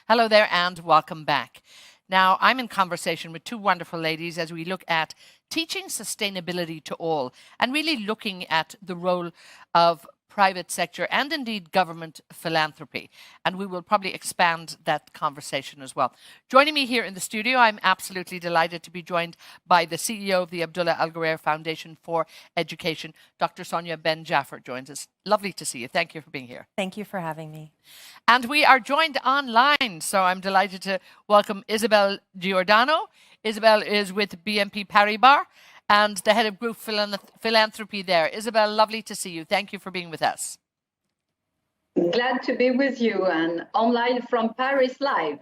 Hello there and welcome back. Now, I'm in conversation with two wonderful ladies as we look at teaching sustainability to all and really looking at the role of private sector and indeed government philanthropy. And we will probably expand that conversation as well. Joining me here in the studio, I'm absolutely delighted to be joined by the CEO of the Abdullah Al Ghurair Foundation for Education, Dr. Sonia Ben Jafaar joins us. Lovely to see you. Thank you for being here. Thank you for having me. And we are joined online, so I'm delighted to welcome Isabelle Giordano. Isabelle is with BNP Paribas and the head of group philanthropy there. Isabelle, lovely to see you. Thank you for being with us. Glad to be with you and online from Paris live.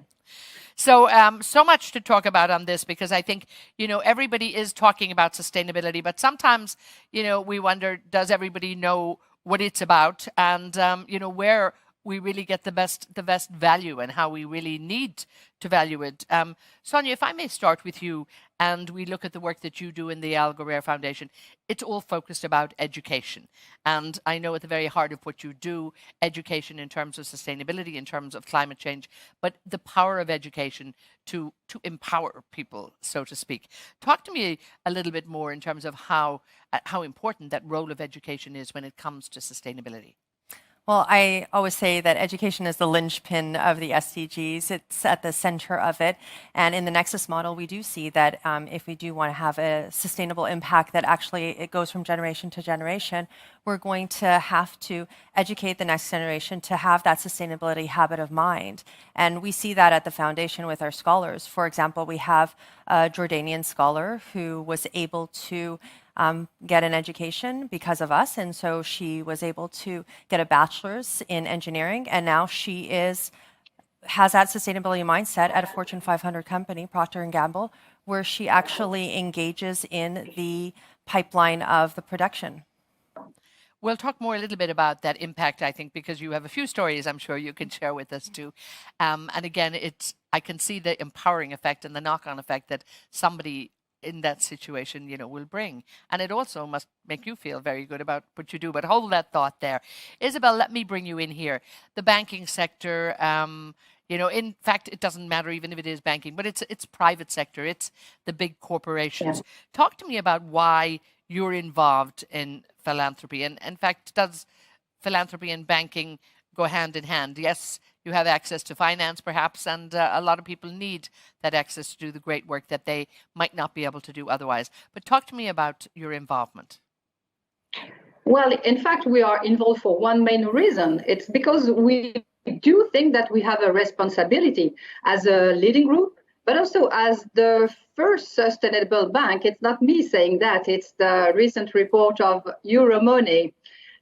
So, so much to talk about on this because I think, everybody is talking about sustainability, but sometimes, we wonder, does everybody know what it's about and, where we really get the best value and how we really need to value it. Sonia, if I may start with you, and we look at the work that you do in the Al Ghurair Foundation, it's all focused about education. And I know at the very heart of what you do, education in terms of sustainability, in terms of climate change, but the power of education to empower people, so to speak. Talk to me a little bit more in terms of how important that role of education is when it comes to sustainability. Well, I always say that education is the linchpin of the SDGs. It's at the center of it. And in the Nexus model, we do see that if we do want to have a sustainable impact that actually it goes from generation to generation, we're going to have to educate the next generation to have that sustainability habit of mind. And we see that at the foundation with our scholars. For example, we have a Jordanian scholar who was able to get an education because of us. And so she was able to get a bachelor's in engineering. And now she has that sustainability mindset at a Fortune 500 company, Procter & Gamble, where she actually engages in the pipeline of the production. We'll talk more a little bit about that impact, I think, because you have a few stories I'm sure you can share with us too. And again, I can see the empowering effect and the knock-on effect that somebody in that situation, will bring. And it also must make you feel very good about what you do. But hold that thought there. Isabelle, let me bring you in here. The banking sector, in fact, it doesn't matter even if it is banking, but it's private sector. It's the big corporations. Yeah. Talk to me about why you're involved in philanthropy. And in fact, does philanthropy and banking go hand in hand? Yes, you have access to finance perhaps, and a lot of people need that access to do the great work that they might not be able to do otherwise. But talk to me about your involvement. Well, in fact, we are involved for one main reason. It's because we do think that we have a responsibility as a leading group, but also as the first sustainable bank. It's not me saying that, it's the recent report of Euromoney.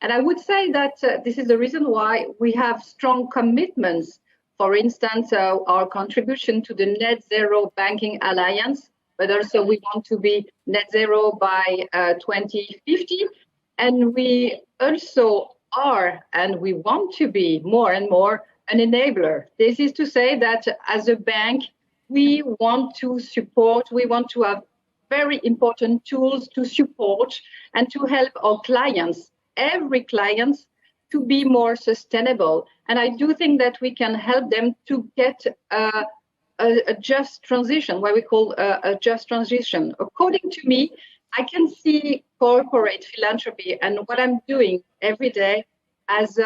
And I would say that this is the reason why we have strong commitments. For instance, our contribution to the Net Zero Banking Alliance, but also we want to be net zero by 2050. And we also are, and we want to be more and more an enabler. This is to say that as a bank, we want to support, we want to have very important tools to support and to help our clients, every client, to be more sustainable. And I do think that we can help them to get a just transition, what we call a just transition. According to me, I can see corporate philanthropy and what I'm doing every day as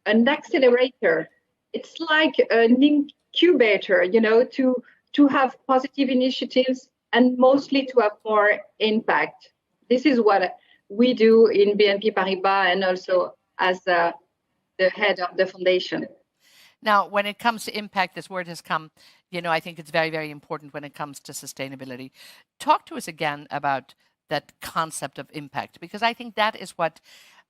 an accelerator. It's like an incubator, to have positive initiatives and mostly to have more impact. This is what we do in BNP Paribas and also as the head of the foundation. Now, when it comes to impact, this word has come, I think it's very, very important when it comes to sustainability. Talk to us again about that concept of impact, because I think that is what,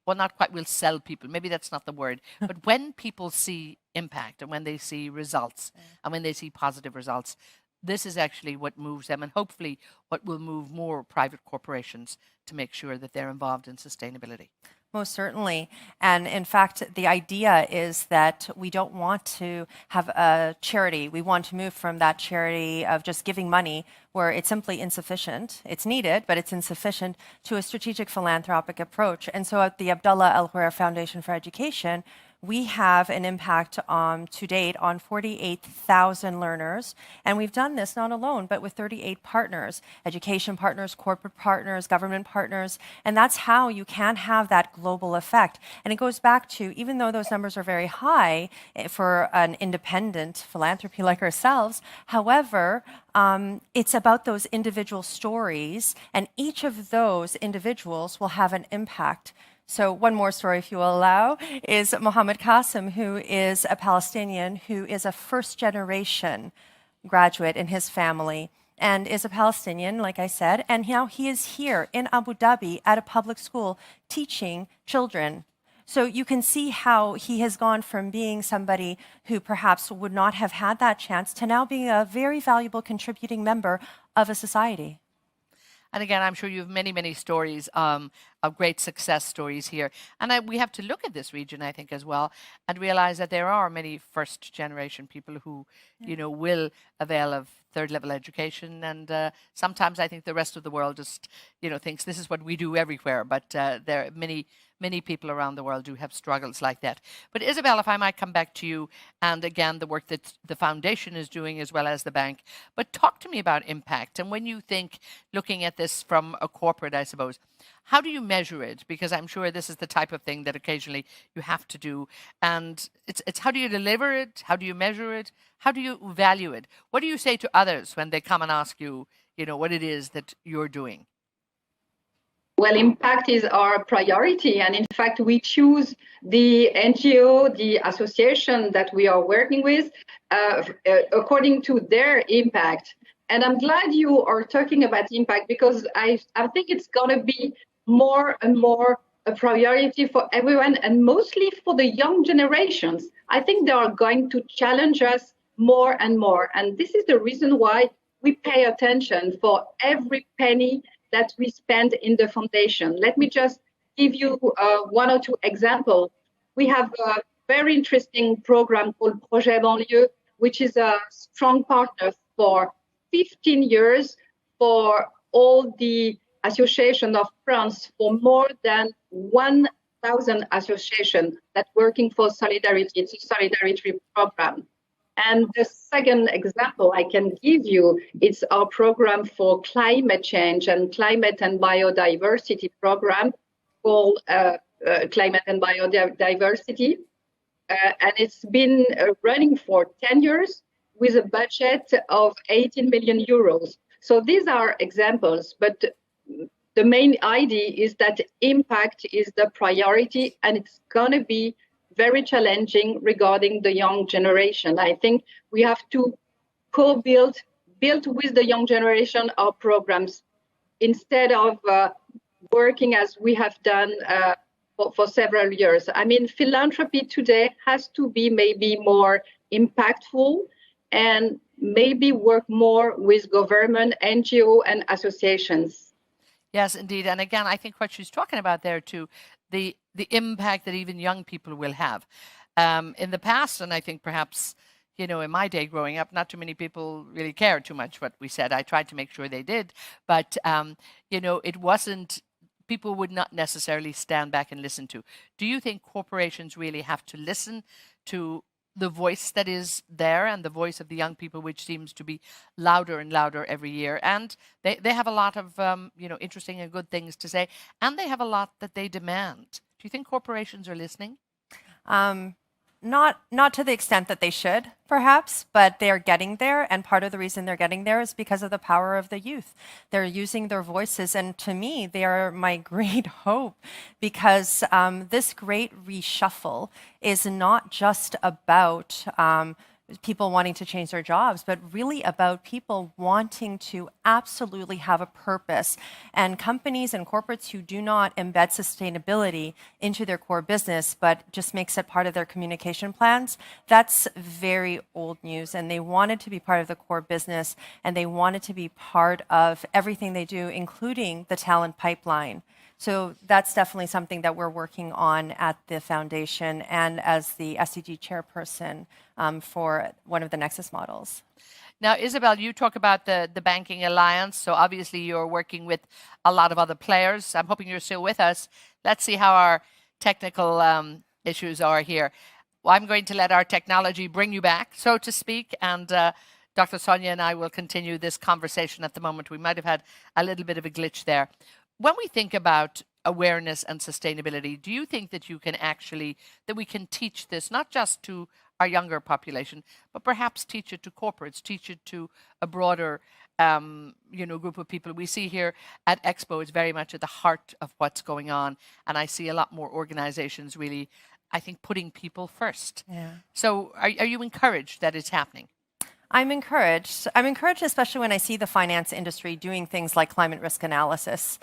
well, not quite will sell people. Maybe that's not the word. But when people see impact and when they see results and when they see positive results, this is actually what moves them and hopefully what will move more private corporations to make sure that they're involved in sustainability. Most certainly. And in fact, the idea is that we don't want to have a charity. We want to move from that charity of just giving money where it's simply insufficient. It's needed, but it's insufficient, to a strategic philanthropic approach. And so at the Abdullah Al Ghurair Foundation for Education, we have an impact to date on 48,000 learners. And we've done this not alone, but with 38 partners, education partners, corporate partners, government partners. And that's how you can have that global effect. And it goes back to, even though those numbers are very high for an independent philanthropy like ourselves, however, it's about those individual stories, and each of those individuals will have an impact. So one more story, if you will allow, is Mohammed Qasim, who is a Palestinian, who is a first-generation graduate in his family and is a Palestinian, like I said, and now he is here in Abu Dhabi at a public school teaching children. So you can see how he has gone from being somebody who perhaps would not have had that chance to now being a very valuable contributing member of a society. And again, I'm sure you have many, many stories of great success stories here. And we have to look at this region, I think, as well, and realize that there are many first generation people who, you know, will avail of third level education. And sometimes I think the rest of the world just, you know, thinks this is what we do everywhere. But there are many people around the world do have struggles like that. But Isabelle, if I might come back to you, and again, the work that the foundation is doing as well as the bank, but talk to me about impact. And when you think, looking at this from a corporate, I suppose, how do you measure it? Because I'm sure this is the type of thing that occasionally you have to do. And it's how do you deliver it? How do you measure it? How do you value it? What do you say to others when they come and ask you, you know, what it is that you're doing? Well, impact is our priority. And in fact, we choose the NGO, the association that we are working with, according to their impact. And I'm glad you are talking about impact, because I think it's going to be more and more a priority for everyone, and mostly for the young generations. I think they are going to challenge us more and more. And this is the reason why we pay attention for every penny that we spend in the foundation. Let me just give you one or two examples. We have a very interesting program called Projet Banlieue, which is a strong partner for 15 years for all the associations of France, for more than 1,000 associations that working for solidarity. It's a solidarity program. And the second example I can give you is our program for climate change and climate and biodiversity program called Climate and Biodiversity. And it's been running for 10 years with a budget of 18 million euros. So these are examples, but the main idea is that impact is the priority, and it's going to be very challenging regarding the young generation. I think we have to build with the young generation our programs instead of working as we have done for several years. I mean, philanthropy today has to be maybe more impactful and maybe work more with government, NGO, and associations. Yes, indeed. And again, I think what she's talking about there too, the impact that even young people will have. In the past, and I think perhaps, you know, in my day growing up, not too many people really cared too much what we said. I tried to make sure they did. But, you know, it wasn't, people would not necessarily stand back and listen to. Do you think corporations really have to listen to the voice that is there and the voice of the young people, which seems to be louder and louder every year? And they have a lot of, you know, interesting and good things to say. And they have a lot that they demand. Do you think corporations are listening? Not to the extent that they should, perhaps, but they're getting there. And part of the reason they're getting there is because of the power of the youth. They're using their voices. And to me, they are my great hope, because this great reshuffle is not just about people wanting to change their jobs, but really about people wanting to absolutely have a purpose. And companies and corporates who do not embed sustainability into their core business, but just makes it part of their communication plans, that's very old news. And they wanted to be part of the core business, and they wanted to be part of everything they do, including the talent pipeline. So that's definitely something that we're working on at the foundation and as the SDG chairperson for one of the Nexus models. Now, Isabelle, you talk about the Banking Alliance. So obviously you're working with a lot of other players. I'm hoping you're still with us. Let's see how our technical issues are here. I'm going to let our technology bring you back, so to speak, and Dr. Sonia and I will continue this conversation at the moment. We might have had a little bit of a glitch there. When we think about awareness and sustainability, do you think that that we can teach this not just to our younger population, but perhaps teach it to corporates, teach it to a broader group of people? We see here at Expo, it's very much at the heart of what's going on. And I see a lot more organizations really, I think, putting people first. Yeah. So are you encouraged that it's happening? I'm encouraged. I'm encouraged, especially when I see the finance industry doing things like climate risk analysis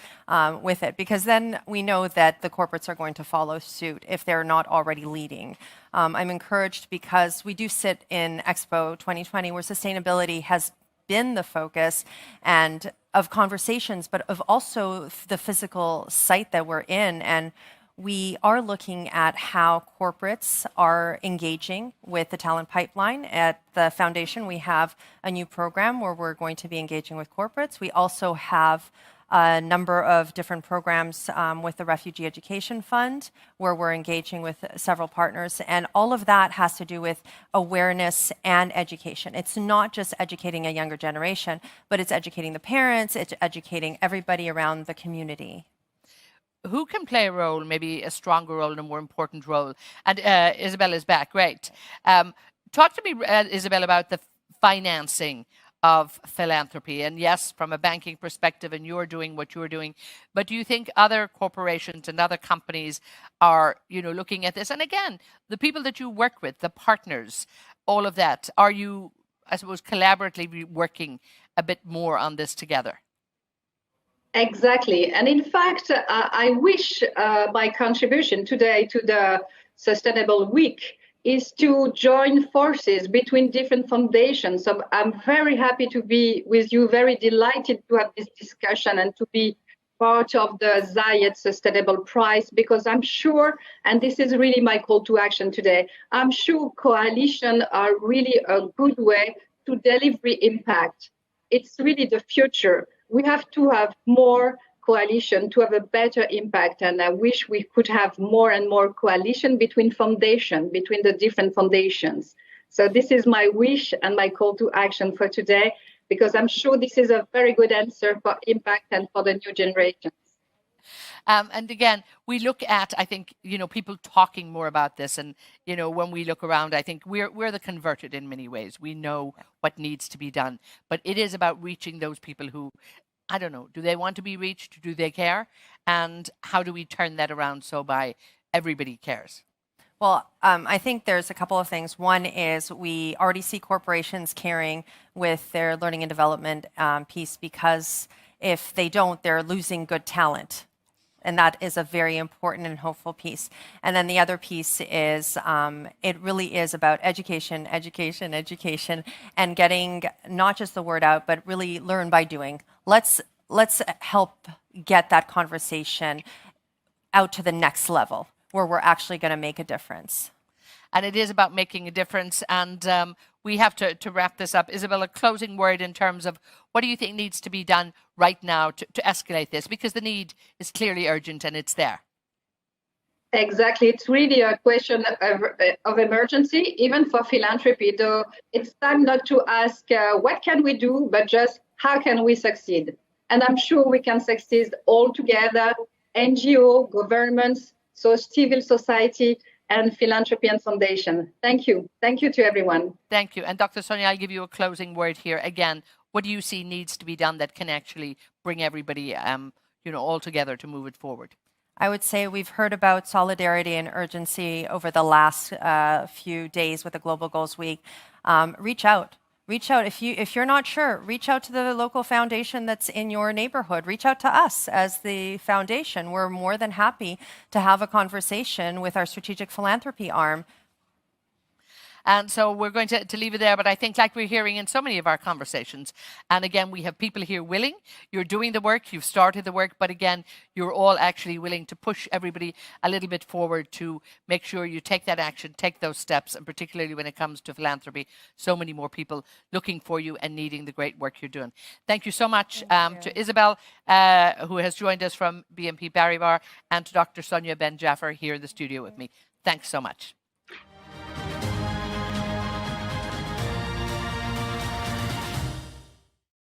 with it, because then we know that the corporates are going to follow suit if they're not already leading. I'm encouraged because we do sit in Expo 2020, where sustainability has been the focus and of conversations, but of also the physical site that we're in. And we are looking at how corporates are engaging with the talent pipeline. At the foundation, we have a new program where we're going to be engaging with corporates. We also have a number of different programs with the Refugee Education Fund, where we're engaging with several partners. And all of that has to do with awareness and education. It's not just educating a younger generation, but it's educating the parents, it's educating everybody around the community. Who can play a role, maybe a stronger role and a more important role? And Isabelle is back, great. Talk to me, Isabelle, about the financing of philanthropy. And yes, from a banking perspective, and you're doing what you're doing, but do you think other corporations and other companies are, looking at this? And again, the people that you work with, the partners, all of that, are you, I suppose, collaboratively working a bit more on this together? Exactly. And in fact, I wish my contribution today to the Sustainable Week is to join forces between different foundations. So I'm very happy to be with you, very delighted to have this discussion and to be part of the Zayed Sustainable Prize, because I'm sure, and this is really my call to action today, I'm sure coalitions are really a good way to deliver impact. It's really the future. We have to have more coalition to have a better impact. And I wish we could have more and more coalition between the different foundations. So this is my wish and my call to action for today, because I'm sure this is a very good answer for impact and for the new generations. And again, we look at, I think, people talking more about this. And, when we look around, I think we're the converted in many ways. We know what needs to be done. But it is about reaching those people who, I don't know, do they want to be reached? Do they care? And how do we turn that around so by everybody cares? Well, I think there's a couple of things. One is we already see corporations caring with their learning and development piece, because if they don't, they're losing good talent. And that is a very important and hopeful piece. And then the other piece is it really is about education, and getting not just the word out, but really learn by doing. Let's help get that conversation out to the next level, where we're actually going to make a difference. And it is about making a difference. And we have to wrap this up. Isabelle, a closing word in terms of what do you think needs to be done right now to escalate this? Because the need is clearly urgent and it's there. Exactly. It's really a question of emergency, even for philanthropy, though it's time not to ask what can we do, but just how can we succeed? And I'm sure we can succeed all together, NGO, governments, so civil society, and philanthropy and foundation. Thank you. Thank you to everyone. Thank you. And Dr. Sonia, I'll give you a closing word here. Again, what do you see needs to be done that can actually bring everybody, all together to move it forward? I would say we've heard about solidarity and urgency over the last few days with the Global Goals Week. Reach out. Reach out. If you're not sure, reach out to the local foundation that's in your neighborhood. Reach out to us as the foundation. We're more than happy to have a conversation with our strategic philanthropy arm. And so we're going to leave it there. But I think, like we're hearing in so many of our conversations, and again, we have people here willing. You're doing the work. You've started the work. But again, you're all actually willing to push everybody a little bit forward to make sure you take that action, take those steps. And particularly when it comes to philanthropy, so many more people looking for you and needing the great work you're doing. Thank you so much to Isabelle, who has joined us from BNP Paribas, and to Dr. Sonia Ben Jafaar here in the studio with me. Thanks so much.